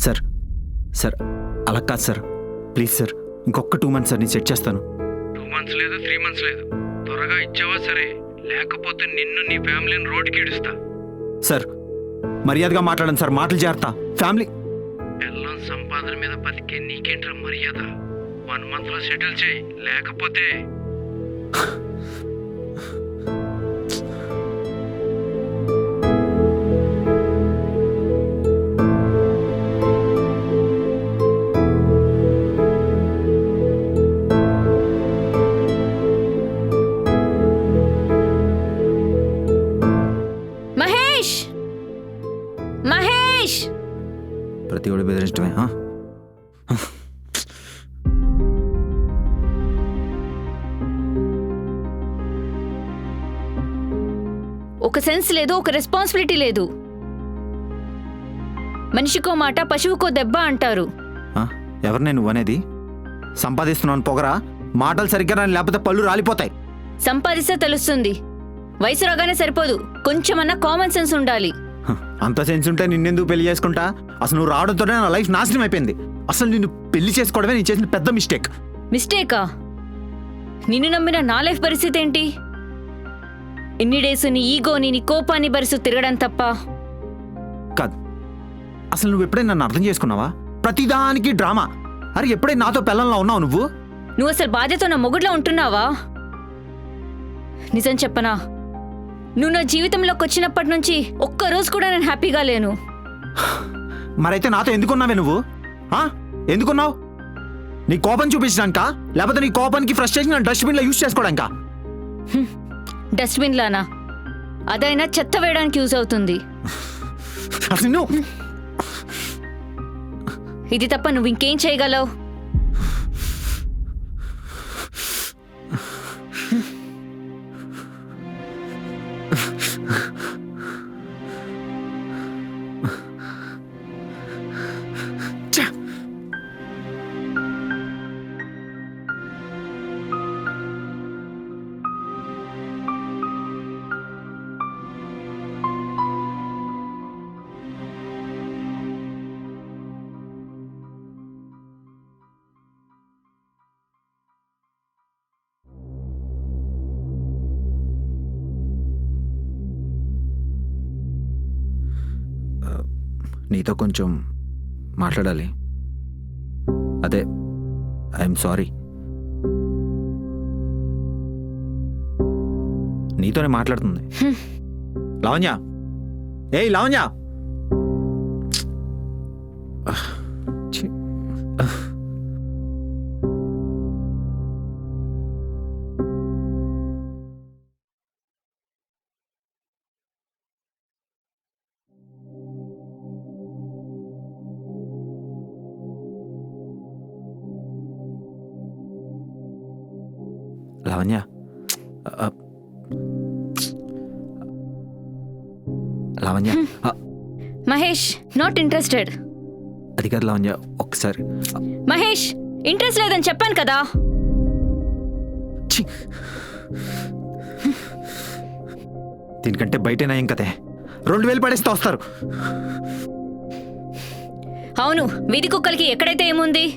Sir sir అలా కాదు sir, please sir, ఇంకొక 2 months సార్, నేను సెట్ చేస్తాను. 2 months లేదు, 3 months లేదు. త్వరగా ఇచ్చావా సరే, లేకపోతే నిన్ను నీ ఫ్యామిలీని రోడ్డుకి ఇడుస్తా. సార్ మర్యాదగా మాట్లాడండి సార్, మాటలు జాగ్రత్త. ఫ్యామిలీ పిల్లం సంపాదన మీద బతికే నీకేంట్రా మర్యాద? 1 month లో సెటిల్ చేయి, లేకపోతే ప్రతి ఒడి బెదిరించడమే. ఒక సెన్స్ లేదు, ఒక రెస్పాన్సిబిలిటీ లేదు. మనిషికో మాట పశువుకో దెబ్బ అంటారు. ఎవరినే నువ్వు అనేది? సంపాదిస్తున్నాను పొగరా? మాటలు సరిగ్గా రాని, లేకపోతే పళ్ళు రాలిపోతాయి. సంపాదిస్తే తెలుస్తుంది. వయసు రాగానే సరిపోదు, కొంచెమన్నా కామన్ సెన్స్ ఉండాలి. అంత సెన్స్ ఉంటే నిన్నెందుకు పెళ్లి చేసుకుంటా? అసలు నువ్వు రావడంతోనే నా లైఫ్ నాశనం అయిపోయింది. అసలు నిన్ను పెళ్లి చేసుకోవడమే నేను చేసిన పెద్ద మిస్టేక్. మిస్టేకా? నిన్ను నమ్మిన నా లైఫ్ పరిస్థితి ఏంటి? ఇన్ని డేస్ నీ ఈగోని, నీ కోపాన్ని భరిస్తూ తిరగడం తప్ప. కాదు, అసలు నువ్వు ఎప్పుడైనా నన్ను అర్థం చేసుకున్నావా? ప్రతిదానికి డ్రామా. అరే ఎప్పుడైనా నాతో పెళ్ళంలో ఉన్నావు నువ్వు? నువ్వు అసలు బాధ్యత నా మొగుడ్లో ఉంటున్నావా? నిజం చెప్పనా, నువ్వు నా జీవితంలోకి వచ్చినప్పటి నుంచి ఒక్కరోజు కూడా నేను హ్యాపీగా లేను. మరైతే నాతో ఎందుకున్నావే నువ్వు? ఎందుకున్నావు? నీ కోపం చూపించడానికా, లేకపోతే నీ కోపానికి ఫ్రస్ట్రేషన్ డస్ట్బిన్లో యూజ్ చేసుకోవడానికా? డస్ట్బిన్ లానా? అదైనా చెత్త వేయడానికి యూజ్ అవుతుంది. అసలు ఇది తప్ప నువ్వు ఇంకేం చేయగలవు? నీతో కొంచెం మాట్లాడాలి. అదే, ఐఎమ్ సారీ. నీతోనే మాట్లాడుతుంది. లావణ్య, ఏయ్ లావణ్య. లావణ్య, లావణ్య. Mahesh, not interested. అది కాదు లావణ్య, ఒక్కసారి. మహేష్, ఇంట్రెస్ట్ లేదని చెప్పాను కదా. దీనికంటే బయటేనా ఏం కదే? 2000 పడేస్తే వస్తారు. అవును, వీధి కుక్కలకి ఎక్కడైతే ఏముంది?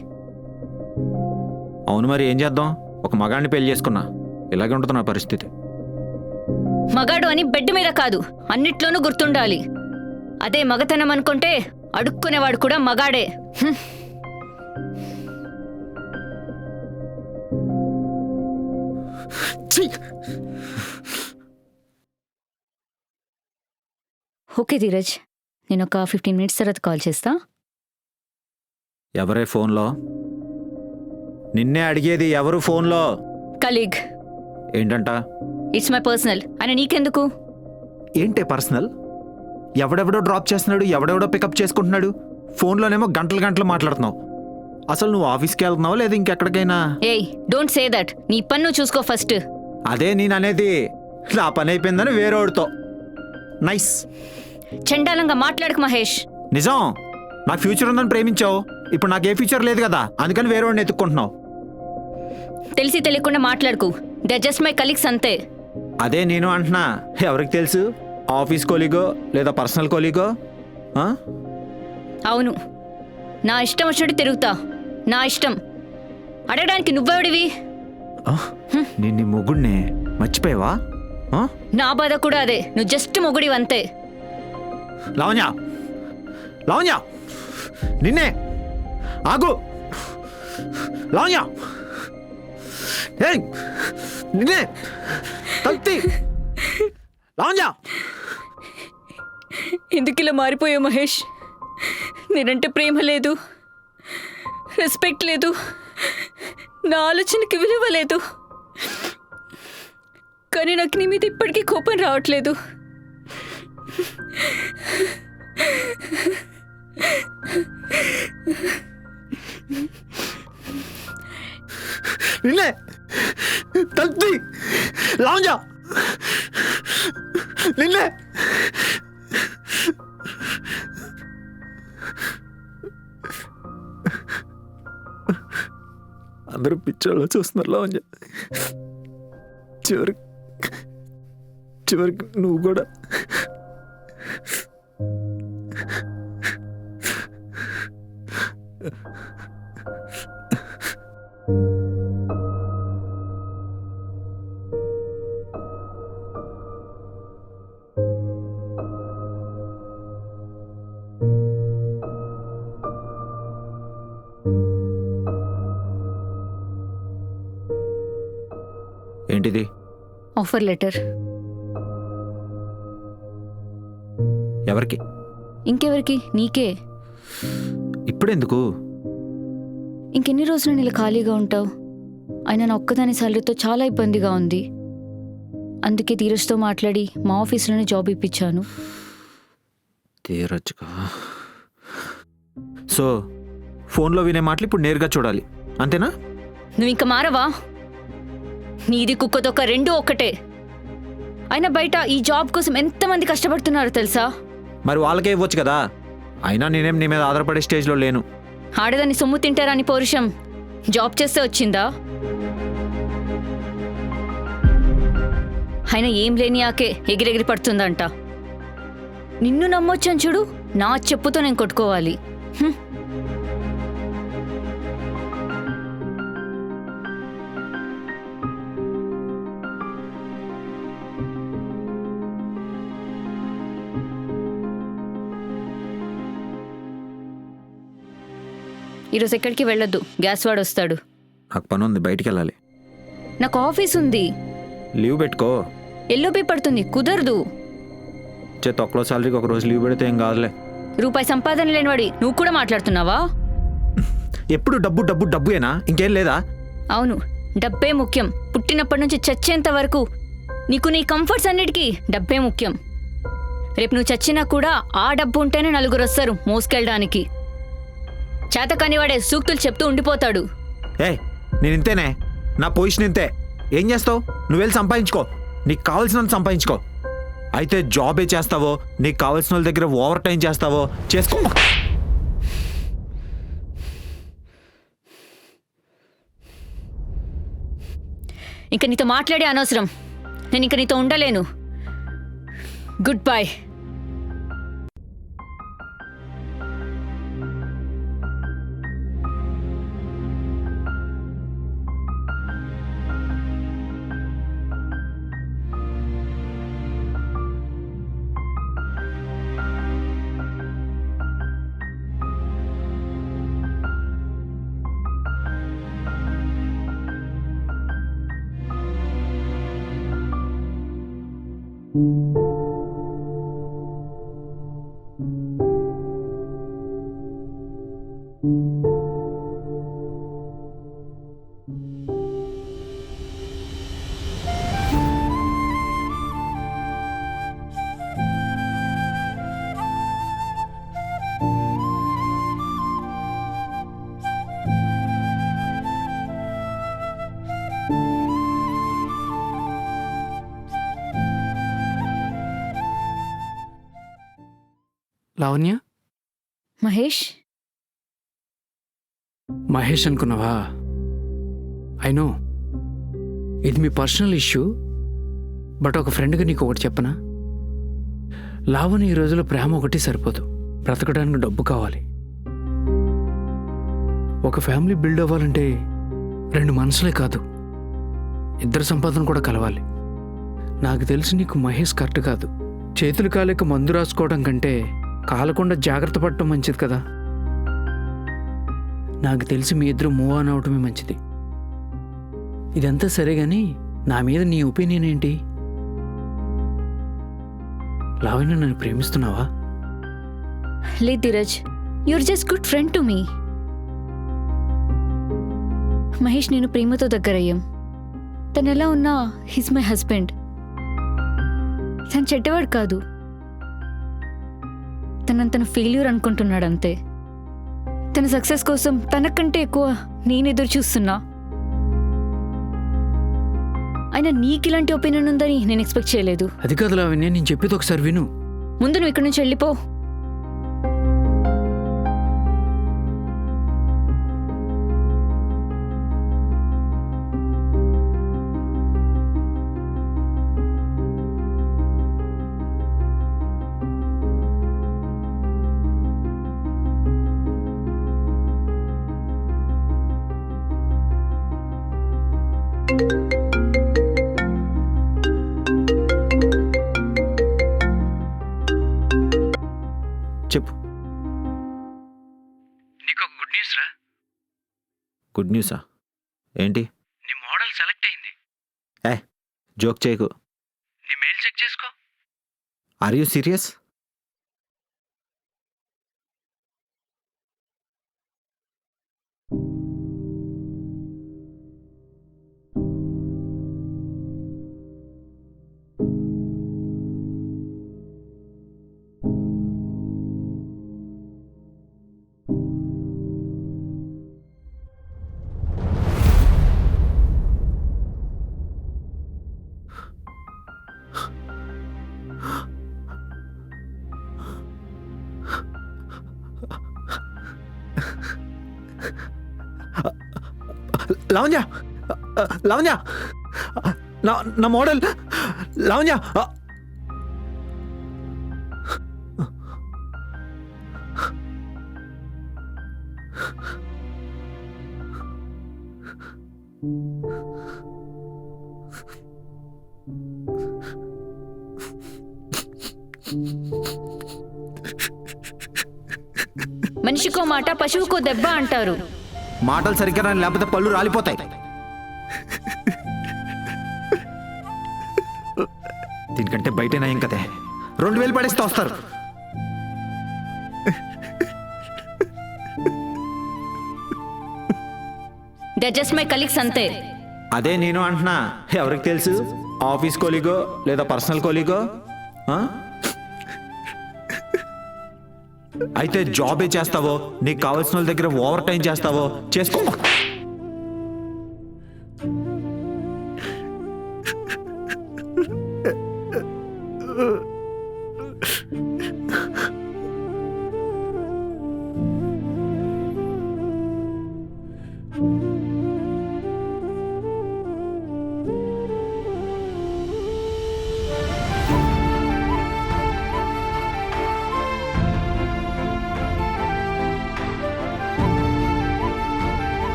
అవును, మరి ఏం చేద్దాం? ఒక మగాడిని పెళ్లి చేసుకున్నా, ఇలాగే ఉంటుంది నా పరిస్థితి. మగాడు అని బెడ్ మీద కాదు, అన్నిట్లోనూ గుర్తుండాలి. అదే మగతనం అనుకుంటే అడుక్కునేవాడు కూడా మగాడే. ఓకే ధీరజ్, నేను ఒక 15 minutes తర్వాత కాల్ చేస్తా. ఎవరే ఫోన్లో? నిన్నే అడిగేది, ఎవరు ఫోన్లో? కలీగ్. ఏంటంట? It's my personal. అని నీకెందుకు? ఏంటే పర్సనల్? ఎవడెవడో డ్రాప్ చేస్తున్నాడు, ఎవడెవడో పికప్ చేసుకుంటున్నాడు. ఫోన్లోనేమో గంటలు గంటలు మాట్లాడుతున్నావు. అసలు నువ్వు ఆఫీస్కి వెళ్తున్నావా లేదా ఇంకెక్కడికైనా? ఏయ్, డోంట్ సే దట్. నీ పన్ను చూసుకో ఫస్ట్. అదే నేను అనేది. నా పని అయిపోయిందని వేరేవాడితో. నైస్. చండాలంగా మాట్లాడకు మహేష్. నిజం, నాకు ఫ్యూచర్ ఉందని ప్రేమించావు. ఇప్పుడు నాకు ఏ ఫ్యూచర్ లేదు కదా, అందుకని వేరేవాడిని ఎత్తుక్కుంటున్నావు. తెలిసి తెలియకుండా మాట్లాడుకు. దే జస్ట్ మై కలీగ్స్ అంతే. అదే నేను అంటున్నా. ఎవరికి తెలుసు? ఆఫీస్ కోలీగో లేదా పర్సనల్ కోలీగో? అవును, నా ఇష్టం వచ్చినట్టు తిరుగుతా. నా ఇష్టం. అడగడానికి నువ్వెవడివి? నేను నీ మొగుడినే మర్చిపోయావా? ఆ? నా బాధ కూడా అదే. నువ్వు జస్ట్ మొగుడివి అంతే. లావణ్య, లావణ్య, నిన్నే. ఆగు లావణ్య, ఏయ్, నిన్నే. తల్తి లావణ్య. ఎందుకు ఇలా మారిపోయావు మహేష్? నేనంటే ప్రేమ లేదు, రెస్పెక్ట్ లేదు, నా ఆలోచనకి విలువ లేదు. కానీ నాకు నీ మీద ఇప్పటికీ కోపం రావట్లేదు. నిన్నే. తల్తి లావణ్య, నిన్నే. అందరూ పిచ్చోళ్ళు చూస్తున్నారు లావణ్య. చివరికి నువ్వు కూడా. ఏంటిది? Offer letter. ఎవరికి? ఇంకెవరికి? నీకే. ఇప్పుడెందుకు? ఇంకెన్ని రోజులు నీళ్ళు ఖాళీగా ఉంటావు? అయినా నా ఒక్కదాని సాలరీతో చాలా ఇబ్బందిగా ఉంది. అందుకే ధీరజ్తో మాట్లాడి మా ఆఫీస్లోనే జాబ్ ఇప్పించాను. ధీరజ్గా? సో ఫోన్లో వినే మాటలు ఇప్పుడు నేరుగా చూడాలి, అంతేనా? నువ్వు ఇంకా మారవా? నీది కుక్కతొక్క రెండూ ఒక్కటే. అయినా బయట ఈ జాబ్ కోసం ఎంతమంది కష్టపడుతున్నారో తెలుసా? మరి వాళ్ళకే ఇవ్వచ్చు కదా. అయినా నేనేం నీ మీద ఆధారపడే స్టేజ్లో లేను. ఆడదాన్ని సొమ్ము తింటారని పౌరుషం జాబ్ చేస్తే వచ్చిందా? అయినా ఏం లేని ఆకే ఎగిరెగిరి పడుతుందంట. నిన్ను నమ్మొచ్చని చూడు, నా చెప్పుతో నేను కొట్టుకోవాలి. ఈరోజు ఎక్కడికి వెళ్ళొద్దు, గ్యాస్ వాడు వస్తాడు. నాకు పని ఉంది, బయటికి వెళ్ళాలి. నాకు ఆఫీస్ ఉంది. లీవ్ పెట్టుకో. ఎల్లోపి పడుతుంది, కుదరదు. తొక్కలో సాలరీకి ఒక రోజు లీవ్ పెడితే ఏం కాదులే. రూపాయి సంపాదన లేనివాడి నువ్వు కూడా మాట్లాడుతున్నావా? ఎప్పుడు డబ్బు డబ్బు డబ్బుయేనా? ఇంకేం లేదా? అవును, డబ్బే ముఖ్యం. పుట్టినప్పటి నుంచి చచ్చేంత వరకు నీకు నీ కంఫర్ట్స్ అన్నిటికీ డబ్బే ముఖ్యం. రేపు నువ్వు చచ్చినా కూడా ఆ డబ్బు ఉంటేనే నలుగురు వస్తారు మోసుకెళ్ళడానికి. చేతకాని వాడే సూక్తులు చెప్తూ ఉండిపోతాడు. నేను ఇంతేనే, నా పొజిషన్ ఇంతే. ఏం చేస్తావు? నువ్వు వెళ్ళి సంపాదించుకో, నీకు కావాల్సినంత సంపాదించుకో. అయితే జాబే చేస్తావో, నీకు కావాల్సిన వాళ్ళ దగ్గర ఓవర్ టైం చేస్తావో చేసుకో. ఇంక నీతో మాట్లాడే అనవసరం. నేను ఇంక నీతో ఉండలేను. Good bye. లావణ్య, మహేష్. మహేష్ అనుకున్నావా? అయినో ఇది మీ పర్సనల్ ఇష్యూ. బట్ ఒక ఫ్రెండ్గా నీకు ఒకటి చెప్పనా? లావణ్య ఈ రోజుల్లో ప్రేమ ఒకటి సరిపోదు, బ్రతకడానికి డబ్బు కావాలి. ఒక ఫ్యామిలీ బిల్డ్ అవ్వాలంటే 2 మనసులే కాదు, 2 సంపాదన కూడా కలవాలి. నాకు తెలిసి నీకు మహేష్ కరెక్ట్ కాదు. చేతులు కాలేక మందు రాసుకోవడం కంటే కాలకుండా జాగ్రత్త పడటం మంచిది కదా. నాకు తెలిసి మీ ఇద్దరు మూవ్ ఆన్ అవటమే మంచిది. ఇదంతా సరే గాని నా మీద నీ ఒపీనియన్ ఏంటి? లావణ్య నన్ను ప్రేమిస్తున్నావా? లేదు Dheeraj, you're just good friend to me. Mahesh, నేను ప్రేమతో దగ్గరయ్యాం. తను ఎలా ఉన్నా హిస్ మై హస్బెండ్. తను చెడ్డవాడు కాదు, తను ఫెయిల్యూర్ అనుకుంటున్నాడు అంతే. తన సక్సెస్ కోసం తనకంటే ఎక్కువ నేను ఎదురు చూస్తున్నా. అయినా నీకు ఇలాంటి ఒపీనియన్ ఉందని నేను ఎక్స్పెక్ట్ చేయలేదు. అది కాదు లావణ్య, నేను చెప్పేది ఒకసారి విను. ముందు నువ్వు ఇక్కడి నుంచి వెళ్ళిపో. చెప్పు. నీకు ఒక గుడ్ న్యూస్ రా. గుడ్ న్యూసా? ఏంటి? నీ మోడల్ సెలెక్ట్ అయింది. జోక్ చేయకు. నీ మెయిల్ చెక్ చేసుకో. Are you serious? Lavanya, Lavanya, నా మోడల్ లావణ్య. మనిషికో మాట పశువుకో దెబ్బ అంటారు. మాటలు సరిగ్గా రాని, లేకపోతే పళ్ళు రాలిపోతాయి. దీనికంటే బయట నయం కదే. 2000 పడేస్తే వస్తారు. దే జస్ట్ మై కలీగ్స్ అంతే. అదే నేను అంటున్నా. ఎవరికి తెలుసు? ఆఫీస్ కోలీగో లేదా పర్సనల్ కోలీగో? అయితే జాబే చేస్తావో, నీకు కావాల్సిన వాళ్ళ దగ్గర ఓవర్ టైం చేస్తావో చేసుకో.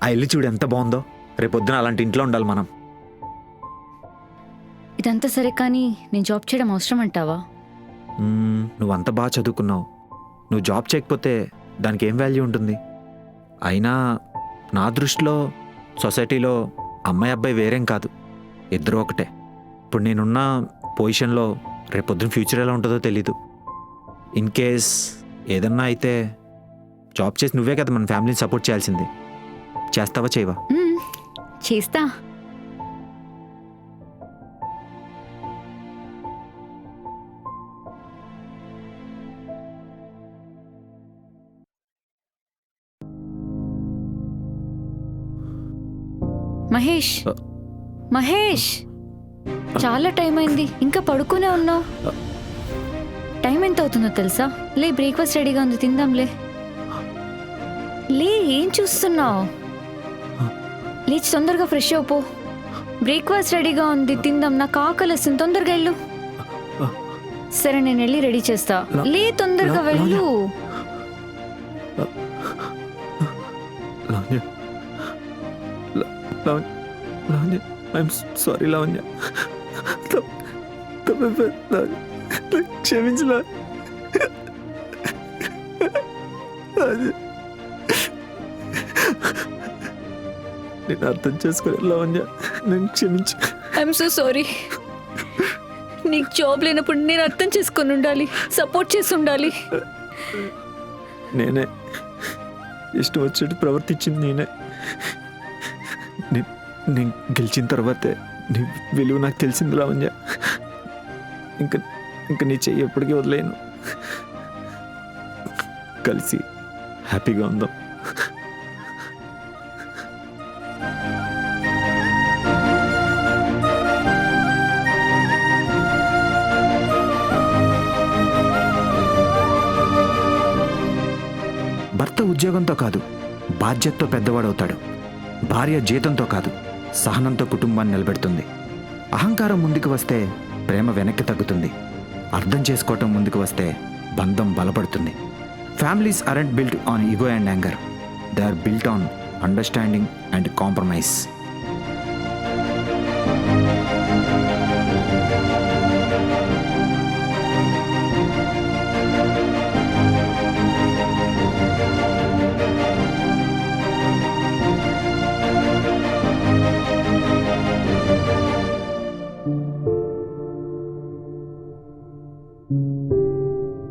ఆ ఇల్లు చూడు ఎంత బాగుందో. రేపొద్దున అలాంటి ఇంట్లో ఉండాలి మనం. ఇదంతా సరే, కానీ నేను జాబ్ చేయడం అవసరం అంటావా? నువ్వంత బాగా చదువుకున్నావు. నువ్వు జాబ్ చేయకపోతే దానికి ఏం వాల్యూ ఉంటుంది? అయినా నా దృష్టిలో సొసైటీలో అమ్మాయి అబ్బాయి వేరేం కాదు, ఇద్దరు ఒకటే. ఇప్పుడు నేనున్న పొజిషన్లో రేపొద్దున ఫ్యూచర్ ఎలా ఉంటుందో తెలీదు. ఇన్ కేస్ ఏదన్నా అయితే జాబ్ చేసి నువ్వే కదా మన ఫ్యామిలీని సపోర్ట్ చేయాల్సింది. చేస్తావా చేయవా? చేస్తా. మహేష్, మహేష్, చాలా టైం అయింది, ఇంకా పడుకునే ఉన్నావు. టైం ఎంత అవుతుందో తెలుసా? లే, బ్రేక్ఫాస్ట్ రెడీగా ఉంది, తిందాంలే. లే, ఏం చూస్తున్నావు? లేచి తొందరగా ఫ్రెష్ అయిపో. బ్రేక్ఫాస్ట్ రెడీగా ఉంది, తిందాం. నాకు ఆకలిస్తుంది, తొందరగా వెళ్ళు. సరే, నేను వెళ్ళి రెడీ చేస్తా. లే, తొందరగా వెళ్ళు. Lavanya, Lavanya, I'm sorry Lavanya. క్షమించలా. నేను అర్థం చేసుకోలేదు లావణ్య, నేను క్షమించు. I'm so sorry. నీకు జాబ్ లేనప్పుడు నేను అర్థం చేసుకొని ఉండాలి, సపోర్ట్ చేసి ఉండాలి. నేనే ఇష్టం వచ్చేట్టు ప్రవర్తించింది నేనే. నేను గెలిచిన తర్వాతే నీ విలువ నాకు తెలిసింది లావణ్య. ఇంకా ఇంకా నీ చెయ్యి ఎప్పటికీ వదిలేను. కలిసి హ్యాపీగా ఉందాం. భర్త ఉద్యోగంతో కాదు, బాధ్యతతో పెద్దవాడవుతాడు. భార్య జీతంతో కాదు, సహనంతో కుటుంబాన్ని నిలబెడుతుంది. అహంకారం ముందుకు వస్తే ప్రేమ వెనక్కి తగ్గుతుంది. అర్థం చేసుకోవటం ముందుకు వస్తే బంధం బలపడుతుంది. Families aren't built on ego and anger. They are built on understanding and compromise.